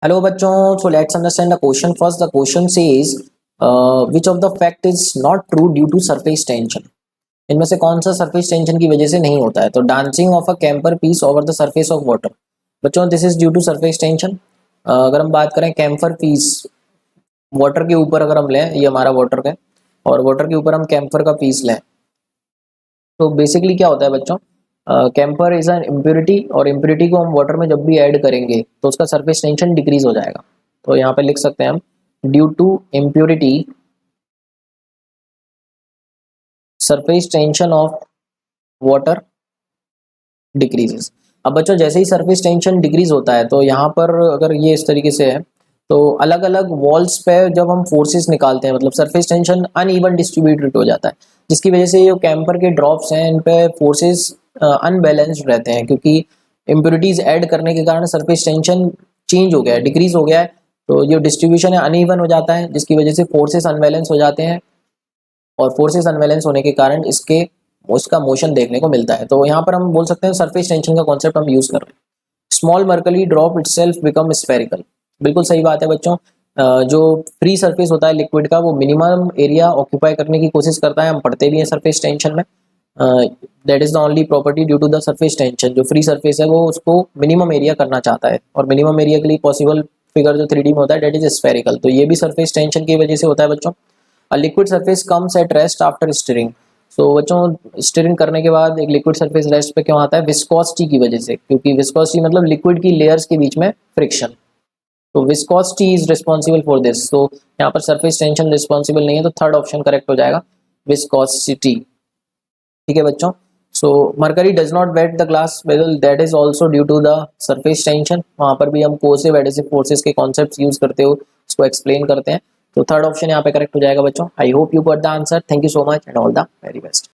Hello बच्चों, so let's understand the question first. The question says which of the fact is not true due to surface tension. इनमें से कौन सा surface tension की वजह से नहीं होता है? तो dancing of a camphor piece over the surface of water, बच्चों this is due to surface tension. अगर हम बात करें कैंपर पीस वाटर के ऊपर, अगर हम लें, ये हमारा वाटर का है और वाटर के ऊपर हम कैंपर का पीस लें, तो बेसिकली क्या होता है बच्चों, कैंपर इज एन इम्प्योरिटी और इम्प्योरिटी को हम वाटर में जब भी ऐड करेंगे तो उसका सरफेस टेंशन डिक्रीज हो जाएगा। तो यहाँ पे लिख सकते हैं हम due to impurity surface tension of water decreases. अब बच्चों जैसे ही सरफेस टेंशन डिक्रीज होता है तो यहाँ पर अगर ये इस तरीके से है तो अलग अलग वॉल्स पे जब हम फोर्सेस निकालते हैं, मतलब सरफेस टेंशन अनइवन डिस्ट्रीब्यूटेड हो जाता है, जिसकी वजह से ये कैंपर के ड्रॉप्स हैं इन पे फोर्सेस अनबैलेंस्ड रहते हैं, क्योंकि इम्प्योरिटीज ऐड करने के कारण सरफेस टेंशन चेंज हो गया है, डिक्रीज हो गया है। तो जो डिस्ट्रीब्यूशन है अनइवन हो जाता है, जिसकी वजह से फोर्सेस अनबैलेंस हो जाते हैं और फोर्सेस अनबैलेंस होने के कारण उसका मोशन देखने को मिलता है। तो यहाँ पर हम बोल सकते हैं सरफेस टेंशन का कॉन्सेप्ट हम यूज कर रहे हैं। Small Mercalli drop itself become spherical, बिल्कुल सही बात है बच्चों। जो फ्री सरफेस होता है लिक्विड का, वो मिनिमम एरिया ऑक्यूपाई करने की कोशिश करता है, हम पढ़ते भी हैं सरफेस टेंशन में। That is the only property due to the surface tension. जो फ्री सरफेस है वो उसको मिनिमम एरिया करना चाहता है, और मिनिमम एरिया के लिए पॉसिबल फिगर जो 3D में होता है दैट इज स्फेरिकल। तो ये भी सरफेस टेंशन की वजह से होता है बच्चों। A liquid surface comes at rest after stirring. So बच्चों स्टिरिंग करने के बाद एक लिक्विड सरफेस रेस्ट पे क्यों आता है? विस्कोसिटी की वजह से, क्योंकि विस्कोसिटी मतलब लिक्विड की लेयर्स के बीच में फ्रिक्शन। तो viscosity is responsible for this. तो यहाँ पर सरफेस टेंशन रिस्पॉन्सिबल नहीं है, तो थर्ड ऑप्शन करेक्ट हो जाएगा, विस्कोसिटी। ठीक है बच्चों। So mercury does not wet the glass vessel, that is also due to the surface tension. वहाँ पर भी हम कोर्सिव एडहेसिव फोर्सेस के कॉन्सेप्ट यूज करते हो उसको एक्सप्लेन करते हैं। तो थर्ड ऑप्शन यहाँ पे करेक्ट हो जाएगा बच्चों। I hope you got the answer. Thank you so much and all the very best.